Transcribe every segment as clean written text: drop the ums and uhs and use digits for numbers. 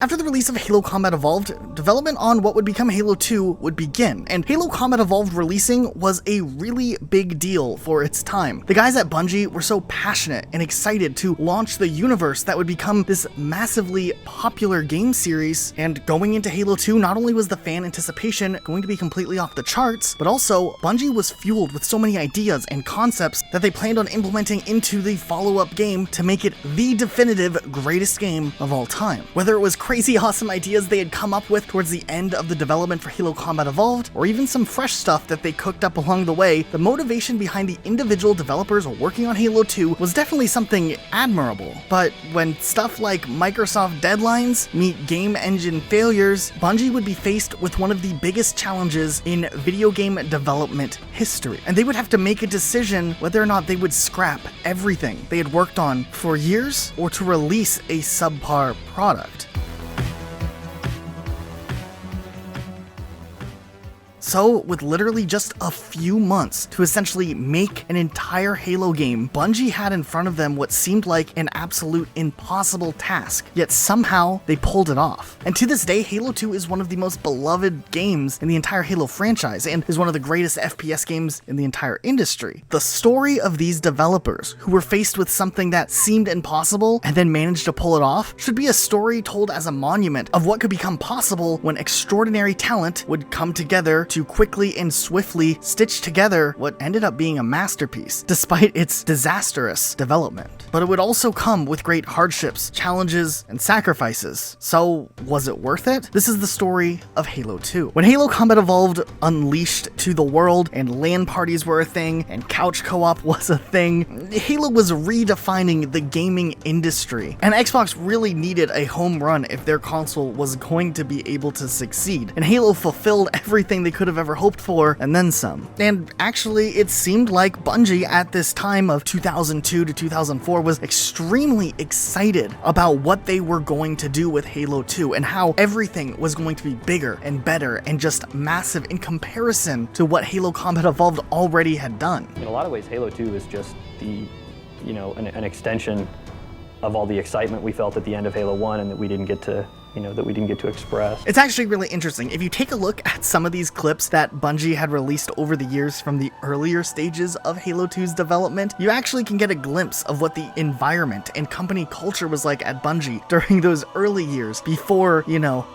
After the release of Halo Combat Evolved, development on what would become Halo 2 would begin, and Halo Combat Evolved releasing was a really big deal for its time. The guys at Bungie were so passionate and excited to launch the universe that would become this massively popular game series, and going into Halo 2, not only was the fan anticipation going to be completely off the charts, but also Bungie was fueled with so many ideas and concepts that they planned on implementing into the follow-up game to make it the definitive greatest game of all time. Whether it was crazy awesome ideas they had come up with towards the end of the development for Halo Combat Evolved, or even some fresh stuff that they cooked up along the way, the motivation behind the individual developers working on Halo 2 was definitely something admirable. But when stuff like Microsoft deadlines meet game engine failures, Bungie would be faced with one of the biggest challenges in video game development history, and they would have to make a decision whether or not they would scrap everything they had worked on for years or to release a subpar product. So, with literally just a few months to essentially make an entire Halo game, Bungie had in front of them what seemed like an absolute impossible task, yet somehow they pulled it off. And to this day, Halo 2 is one of the most beloved games in the entire Halo franchise, and is one of the greatest FPS games in the entire industry. The story of these developers, who were faced with something that seemed impossible and then managed to pull it off, should be a story told as a monument of what could become possible when extraordinary talent would come together to quickly and swiftly stitch together what ended up being a masterpiece, despite its disastrous development. But it would also come with great hardships, challenges, and sacrifices. So, was it worth it? This is the story of Halo 2. When Halo Combat Evolved unleashed to the world, and LAN parties were a thing, and couch co-op was a thing, Halo was redefining the gaming industry. And Xbox really needed a home run if their console was going to be able to succeed. And Halo fulfilled everything they could have ever hoped for, and then some. And actually, it seemed like Bungie at this time of 2002 to 2004 was extremely excited about what they were going to do with Halo 2 and how everything was going to be bigger and better and just massive in comparison to what Halo Combat Evolved already had done. In a lot of ways, Halo 2 is just an extension of all the excitement we felt at the end of Halo 1 and that we didn't get to express. It's actually really interesting. If you take a look at some of these clips that Bungie had released over the years from the earlier stages of Halo 2's development, you actually can get a glimpse of what the environment and company culture was like at Bungie during those early years before,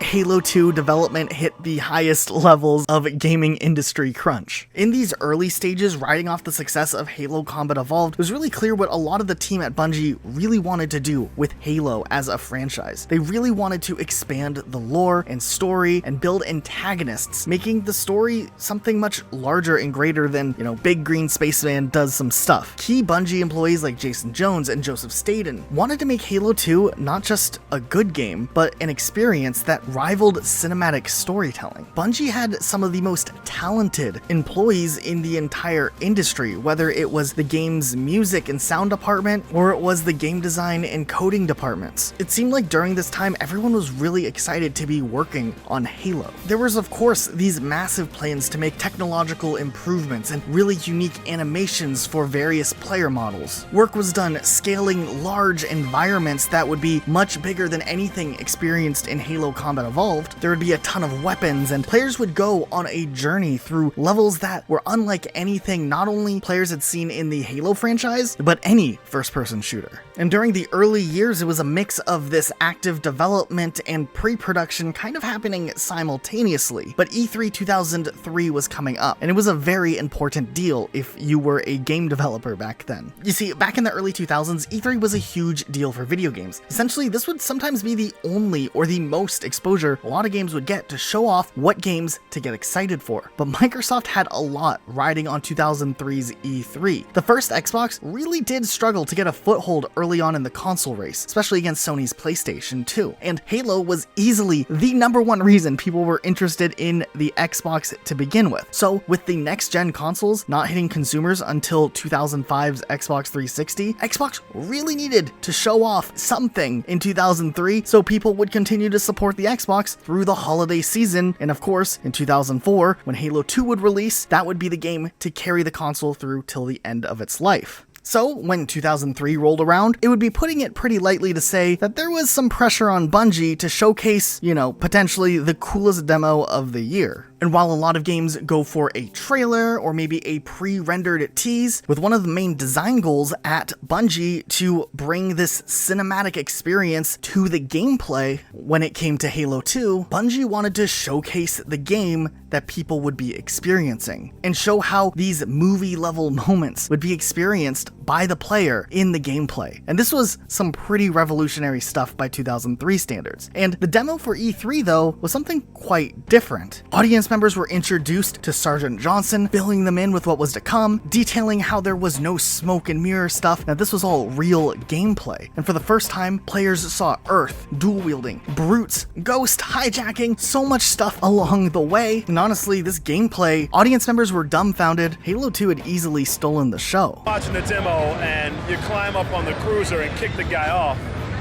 Halo 2 development hit the highest levels of gaming industry crunch. In these early stages, riding off the success of Halo Combat Evolved, it was really clear what a lot of the team at Bungie really wanted to do with Halo as a franchise. They really wanted to expand the lore and story and build antagonists, making the story something much larger and greater than, Big Green Spaceman does some stuff. Key Bungie employees like Jason Jones and Joseph Staten wanted to make Halo 2 not just a good game, but an experience that rivaled cinematic storytelling. Bungie had some of the most talented employees in the entire industry, whether it was the game's music and sound department, or it was the game design and coding departments. It seemed like during this time, everyone was really excited to be working on Halo. There was, of course, these massive plans to make technological improvements and really unique animations for various player models. Work was done scaling large environments that would be much bigger than anything experienced in Halo Combat Evolved. There would be a ton of weapons, and players would go on a journey through levels that were unlike anything not only players had seen in the Halo franchise, but any first-person shooter. And during the early years, it was a mix of this active development and pre-production kind of happening simultaneously. But E3 2003 was coming up, and it was a very important deal if you were a game developer back then. You see, back in the early 2000s, E3 was a huge deal for video games. Essentially, this would sometimes be the only or the most exposure a lot of games would get to show off what games to get excited for. But Microsoft had a lot riding on 2003's E3. The first Xbox really did struggle to get a foothold early on in the console race, especially against Sony's PlayStation 2. And Halo was easily the #1 reason people were interested in the Xbox to begin with. So, with the next-gen consoles not hitting consumers until 2005's Xbox 360, Xbox really needed to show off something in 2003 so people would continue to support the Xbox through the holiday season, and of course, in 2004, when Halo 2 would release, that would be the game to carry the console through till the end of its life. So when 2003 rolled around, it would be putting it pretty lightly to say that there was some pressure on Bungie to showcase, potentially the coolest demo of the year. And while a lot of games go for a trailer or maybe a pre-rendered tease, with one of the main design goals at Bungie to bring this cinematic experience to the gameplay when it came to Halo 2, Bungie wanted to showcase the game that people would be experiencing and show how these movie-level moments would be experienced by the player in the gameplay. And this was some pretty revolutionary stuff by 2003 standards. And the demo for E3, though, was something quite different. Audience members were introduced to Sergeant Johnson, filling them in with what was to come, detailing how there was no smoke and mirror stuff. Now, this was all real gameplay. And for the first time, players saw Earth, dual wielding, brutes, ghost, hijacking, so much stuff along the way. And honestly, this gameplay, audience members were dumbfounded. Halo 2 had easily stolen the show. Watching the demo and you climb up on the cruiser and kick the guy off,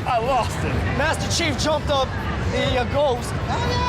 I lost it. Master Chief jumped up the ghost,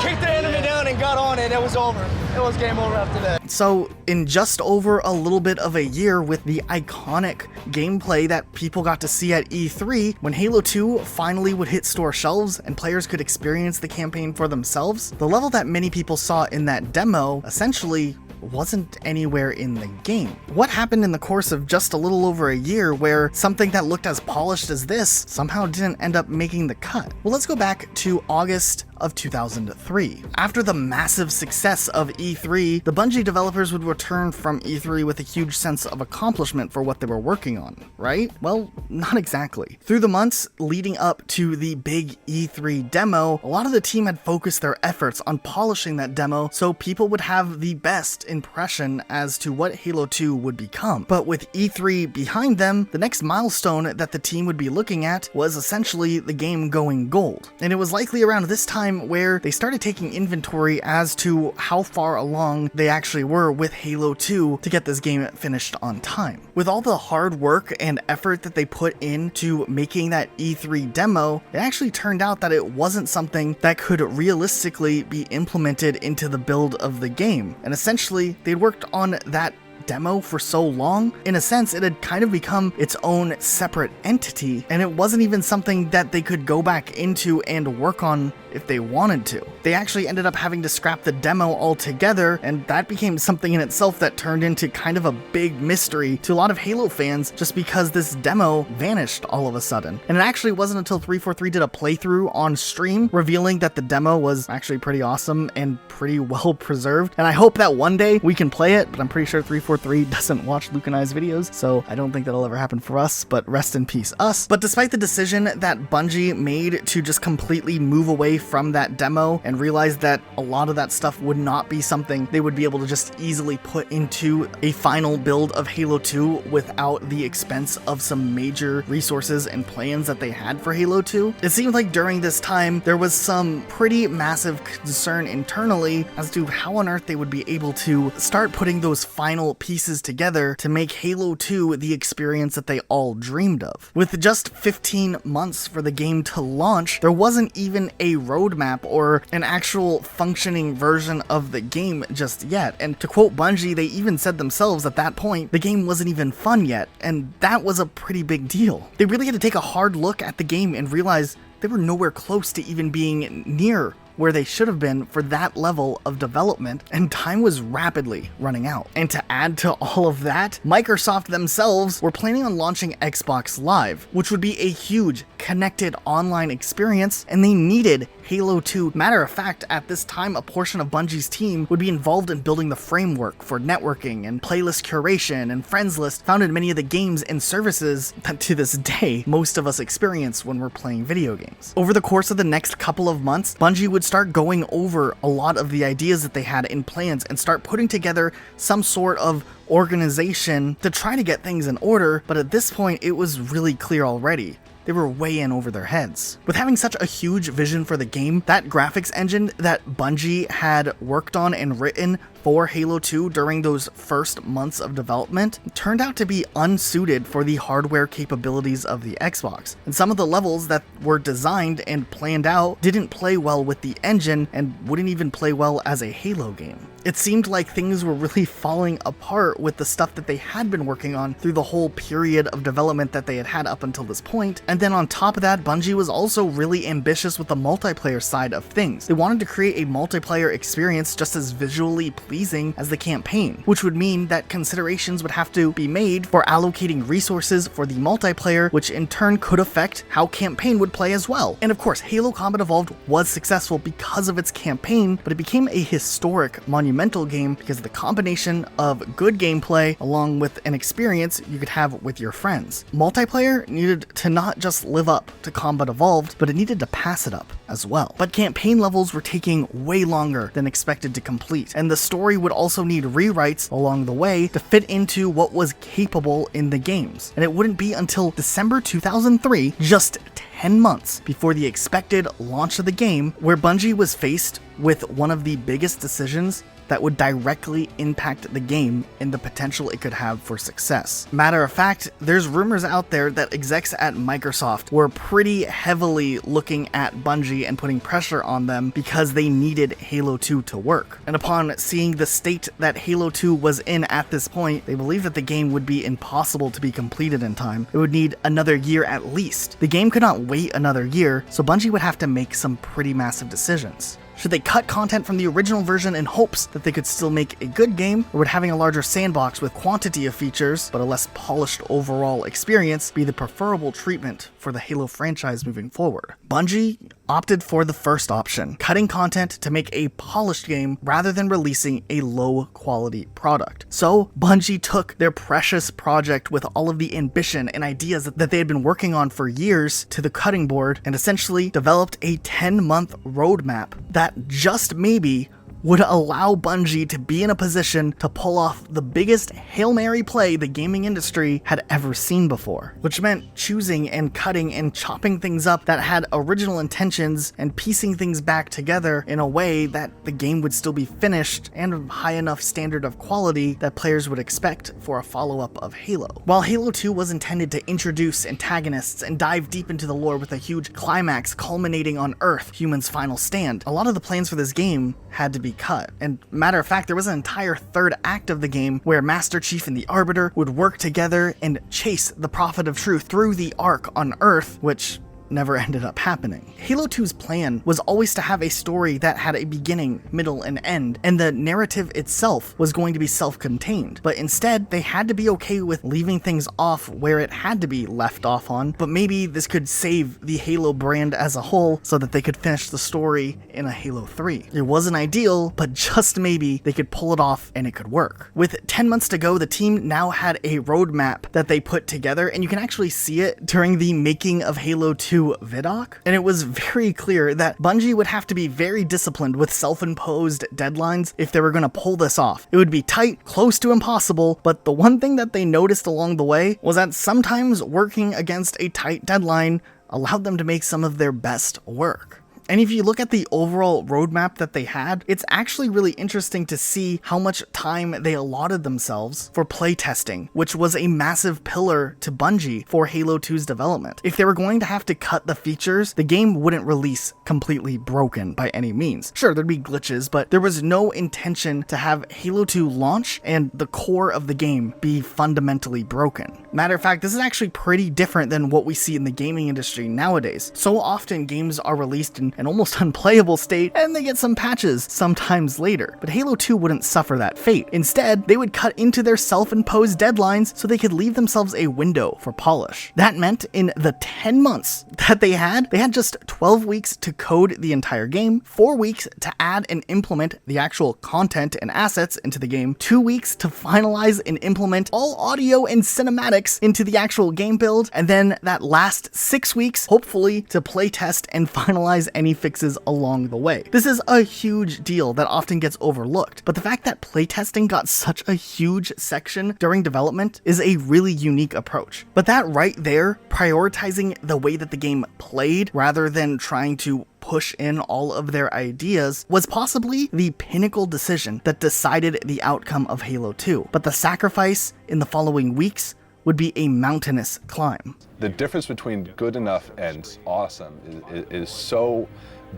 kicked the enemy down and got on it. It was over. It was game over after that. So in just over a little bit of a year, with the iconic gameplay that people got to see at E3, when Halo 2 finally would hit store shelves and players could experience the campaign for themselves, the level that many people saw in that demo essentially wasn't anywhere in the game. What happened in the course of just a little over a year where something that looked as polished as this somehow didn't end up making the cut? Well, let's go back to August of 2003. After the massive success of E3, the Bungie developers would return from E3 with a huge sense of accomplishment for what they were working on, right? Well, not exactly. Through the months leading up to the big E3 demo, a lot of the team had focused their efforts on polishing that demo so people would have the best impression as to what Halo 2 would become. But with E3 behind them, the next milestone that the team would be looking at was essentially the game going gold. And it was likely around this time where they started taking inventory as to how far along they actually were with Halo 2 to get this game finished on time. With all the hard work and effort that they put into making that E3 demo, it actually turned out that it wasn't something that could realistically be implemented into the build of the game. And essentially, they'd worked on that demo for so long, in a sense, it had kind of become its own separate entity, and it wasn't even something that they could go back into and work on if they wanted to. They actually ended up having to scrap the demo altogether, and that became something in itself that turned into kind of a big mystery to a lot of Halo fans, just because this demo vanished all of a sudden. And it actually wasn't until 343 did a playthrough on stream, revealing that the demo was actually pretty awesome and pretty well preserved. And I hope that one day we can play it, but I'm pretty sure 343 doesn't watch Luke and I's videos, so I don't think that'll ever happen for us, but rest in peace us. But despite the decision that Bungie made to just completely move away from that demo and realize that a lot of that stuff would not be something they would be able to just easily put into a final build of Halo 2 without the expense of some major resources and plans that they had for Halo 2, it seemed like during this time there was some pretty massive concern internally as to how on earth they would be able to start putting those final pieces together to make Halo 2 the experience that they all dreamed of. With just 15 months for the game to launch, there wasn't even a roadmap or an actual functioning version of the game just yet. And to quote Bungie, they even said themselves at that point, the game wasn't even fun yet, and that was a pretty big deal. They really had to take a hard look at the game and realize they were nowhere close to even being near where they should have been for that level of development, and time was rapidly running out. And to add to all of that, Microsoft themselves were planning on launching Xbox Live, which would be a huge connected online experience, and they needed Halo 2. Matter of fact, at this time, a portion of Bungie's team would be involved in building the framework for networking and playlist curation and friends list found in many of the games and services that to this day most of us experience when we're playing video games. Over the course of the next couple of months, Bungie would start going over a lot of the ideas that they had in plans and start putting together some sort of organization to try to get things in order, but at this point it was really clear already. They were way in over their heads. With having such a huge vision for the game, that graphics engine that Bungie had worked on and written for Halo 2 during those first months of development turned out to be unsuited for the hardware capabilities of the Xbox. And some of the levels that were designed and planned out didn't play well with the engine and wouldn't even play well as a Halo game. It seemed like things were really falling apart with the stuff that they had been working on through the whole period of development that they had had up until this point. And then on top of that, Bungie was also really ambitious with the multiplayer side of things. They wanted to create a multiplayer experience just as visually pleasing as the campaign, which would mean that considerations would have to be made for allocating resources for the multiplayer, which in turn could affect how campaign would play as well. And of course, Halo Combat Evolved was successful because of its campaign, but it became a historic monumental game because of the combination of good gameplay along with an experience you could have with your friends. Multiplayer needed to not just live up to Combat Evolved, but it needed to pass it up as well. But campaign levels were taking way longer than expected to complete, and the story would also need rewrites along the way to fit into what was capable in the games. And it wouldn't be until December 2003, just 10 months before the expected launch of the game, where Bungie was faced with one of the biggest decisions that would directly impact the game and the potential it could have for success. Matter of fact, there's rumors out there that execs at Microsoft were pretty heavily looking at Bungie and putting pressure on them because they needed Halo 2 to work. And upon seeing the state that Halo 2 was in at this point, they believed that the game would be impossible to be completed in time. It would need another year at least. The game could not wait another year, so Bungie would have to make some pretty massive decisions. Should they cut content from the original version in hopes that they could still make a good game, or would having a larger sandbox with quantity of features but a less polished overall experience be the preferable treatment for the Halo franchise moving forward? Bungie opted for the first option, cutting content to make a polished game rather than releasing a low quality product. So Bungie took their precious project with all of the ambition and ideas that they had been working on for years to the cutting board and essentially developed a 10-month roadmap that just maybe would allow Bungie to be in a position to pull off the biggest Hail Mary play the gaming industry had ever seen before, which meant choosing and cutting and chopping things up that had original intentions and piecing things back together in a way that the game would still be finished and of high enough standard of quality that players would expect for a follow-up of Halo. While Halo 2 was intended to introduce antagonists and dive deep into the lore with a huge climax culminating on Earth, humans' final stand, a lot of the plans for this game had to be cut. And matter of fact, there was an entire third act of the game where Master Chief and the Arbiter would work together and chase the Prophet of Truth through the Ark on Earth, which never ended up happening. Halo 2's plan was always to have a story that had a beginning, middle, and end, and the narrative itself was going to be self-contained. But instead, they had to be okay with leaving things off where it had to be left off on, but maybe this could save the Halo brand as a whole so that they could finish the story in a Halo 3. It wasn't ideal, but just maybe they could pull it off and it could work. With 10 months to go, the team now had a roadmap that they put together, and you can actually see it during the making of Halo 2 vidoc, and it was very clear that Bungie would have to be very disciplined with self-imposed deadlines if they were going to pull this off. It would be tight, close to impossible, but the one thing that they noticed along the way was that sometimes working against a tight deadline allowed them to make some of their best work. And if you look at the overall roadmap that they had, it's actually really interesting to see how much time they allotted themselves for playtesting, which was a massive pillar to Bungie for Halo 2's development. If they were going to have to cut the features, the game wouldn't release completely broken by any means. Sure, there'd be glitches, but there was no intention to have Halo 2 launch and the core of the game be fundamentally broken. Matter of fact, this is actually pretty different than what we see in the gaming industry nowadays. So often games are released in an almost unplayable state, and they get some patches sometimes later. But Halo 2 wouldn't suffer that fate. Instead, they would cut into their self-imposed deadlines so they could leave themselves a window for polish. That meant in the 10 months that they had just 12 weeks to code the entire game, 4 weeks to add and implement the actual content and assets into the game, 2 weeks to finalize and implement all audio and cinematics into the actual game build, and then that last 6 weeks, hopefully, to play test and finalize and tiny fixes along the way. This is a huge deal that often gets overlooked, but the fact that playtesting got such a huge section during development is a really unique approach. But that right there, prioritizing the way that the game played rather than trying to push in all of their ideas, was possibly the pinnacle decision that decided the outcome of Halo 2. But the sacrifice in the following weeks would be a mountainous climb. The difference between good enough and awesome is so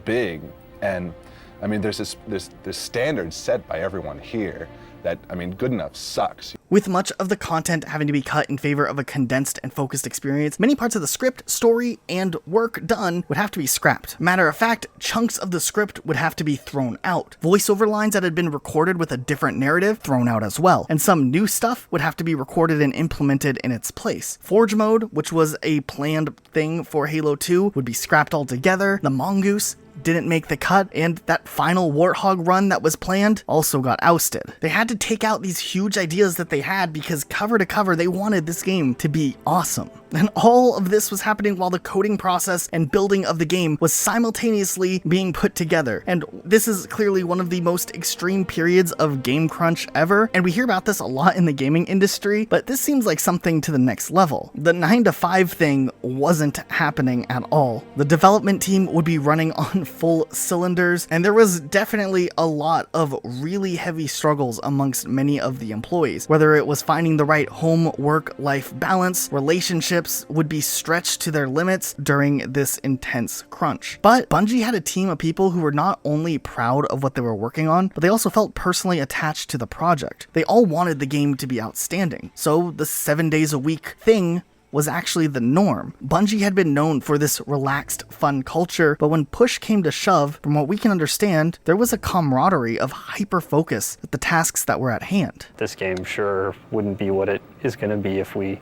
big, and I mean, there's this standard set by everyone here that, I mean, good enough sucks. With much of the content having to be cut in favor of a condensed and focused experience, many parts of the script, story, and work done would have to be scrapped. Matter of fact, chunks of the script would have to be thrown out. Voiceover lines that had been recorded with a different narrative thrown out as well, and some new stuff would have to be recorded and implemented in its place. Forge mode, which was a planned thing for Halo 2, would be scrapped altogether. The Mongoose didn't make the cut, and that final Warthog run that was planned also got ousted. They had to take out these huge ideas that they had because cover to cover they wanted this game to be awesome. And all of this was happening while the coding process and building of the game was simultaneously being put together. And this is clearly one of the most extreme periods of game crunch ever, and we hear about this a lot in the gaming industry, but this seems like something to the next level. The 9 to 5 thing wasn't happening at all. The development team would be running on full cylinders, and there was definitely a lot of really heavy struggles amongst many of the employees, whether it was finding the right home-work-life balance. Relationships would be stretched to their limits during this intense crunch. But Bungie had a team of people who were not only proud of what they were working on, but they also felt personally attached to the project. They all wanted the game to be outstanding, so the 7 days a week thing was actually the norm. Bungie had been known for this relaxed, fun culture, but when push came to shove, from what we can understand, there was a camaraderie of hyper-focus at the tasks that were at hand. This game sure wouldn't be what it is going to be if we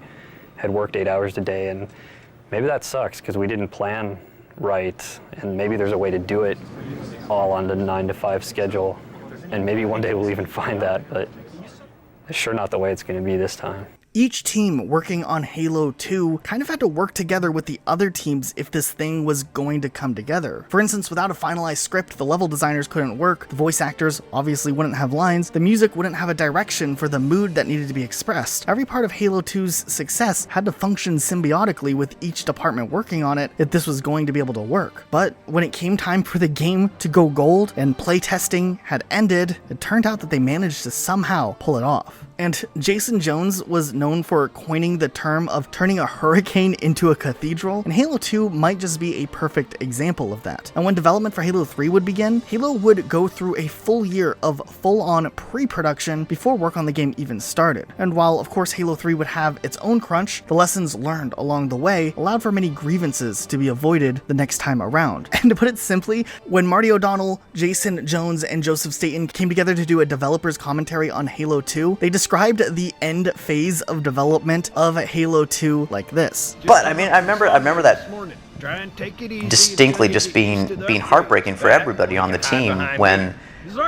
had worked 8 hours a day, and maybe that sucks because we didn't plan right, and maybe there's a way to do it all on the 9 to 5 schedule, and maybe one day we'll even find that, but it's sure not the way it's going to be this time. Each team working on Halo 2 kind of had to work together with the other teams if this thing was going to come together. For instance, without a finalized script, the level designers couldn't work, the voice actors obviously wouldn't have lines, the music wouldn't have a direction for the mood that needed to be expressed. Every part of Halo 2's success had to function symbiotically with each department working on it if this was going to be able to work. But when it came time for the game to go gold and playtesting had ended, it turned out that they managed to somehow pull it off. And Jason Jones was known for coining the term of turning a hurricane into a cathedral, and Halo 2 might just be a perfect example of that. And when development for Halo 3 would begin, Halo would go through a full year of full-on pre-production before work on the game even started. And while of course Halo 3 would have its own crunch, the lessons learned along the way allowed for many grievances to be avoided the next time around. And to put it simply, when Marty O'Donnell, Jason Jones, and Joseph Staten came together to do a developer's commentary on Halo 2, they described the end phase of development of Halo 2 like this. But I mean, I remember that distinctly just being heartbreaking for everybody on the team when,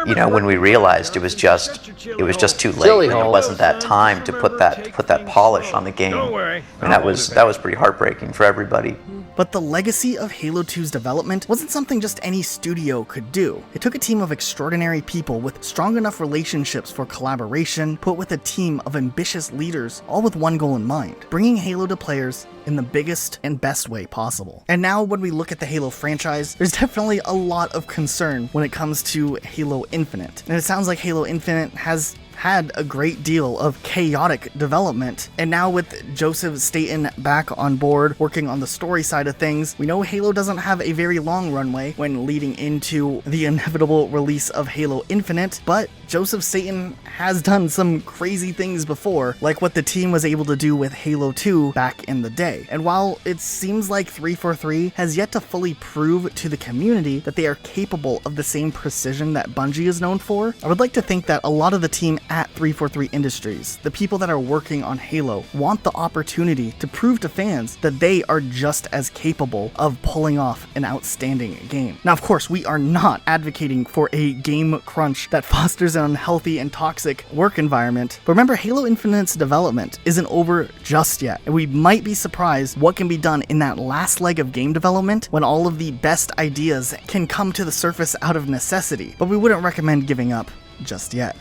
you know, when we realized it was just too late. It wasn't that time to put that polish on the game. And that was pretty heartbreaking for everybody. But the legacy of Halo 2's development wasn't something just any studio could do. It took a team of extraordinary people with strong enough relationships for collaboration, put with a team of ambitious leaders, all with one goal in mind: bringing Halo to players in the biggest and best way possible. And now when we look at the Halo franchise, there's definitely a lot of concern when it comes to Halo Infinite. And it sounds like Halo Infinite has had a great deal of chaotic development, and now with Joseph Staten back on board working on the story side of things, we know Halo doesn't have a very long runway when leading into the inevitable release of Halo Infinite, but Joseph Staten has done some crazy things before, like what the team was able to do with Halo 2 back in the day. And while it seems like 343 has yet to fully prove to the community that they are capable of the same precision that Bungie is known for, I would like to think that a lot of the team at 343 Industries, the people that are working on Halo, want the opportunity to prove to fans that they are just as capable of pulling off an outstanding game. Now, of course, we are not advocating for a game crunch that fosters an unhealthy and toxic work environment, but remember, Halo Infinite's development isn't over just yet, and we might be surprised what can be done in that last leg of game development when all of the best ideas can come to the surface out of necessity, but we wouldn't recommend giving up just yet.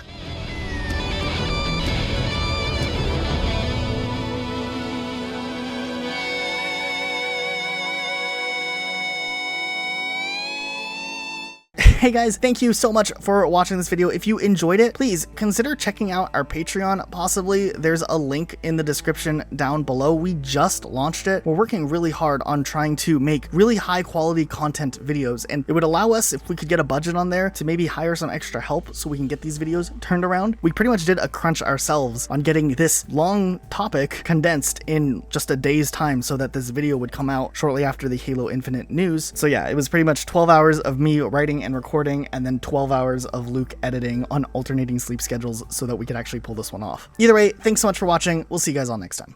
Hey guys, thank you so much for watching this video. If you enjoyed it, please consider checking out our Patreon. Possibly there's a link in the description down below. We just launched it. We're working really hard on trying to make really high quality content videos, and it would allow us, if we could get a budget on there, to maybe hire some extra help so we can get these videos turned around. We pretty much did a crunch ourselves on getting this long topic condensed in just a day's time so that this video would come out shortly after the Halo Infinite news. So yeah, it was pretty much 12 hours of me writing and recording, and then 12 hours of Luke editing on alternating sleep schedules so that we could actually pull this one off. Either way, thanks so much for watching. We'll see you guys all next time.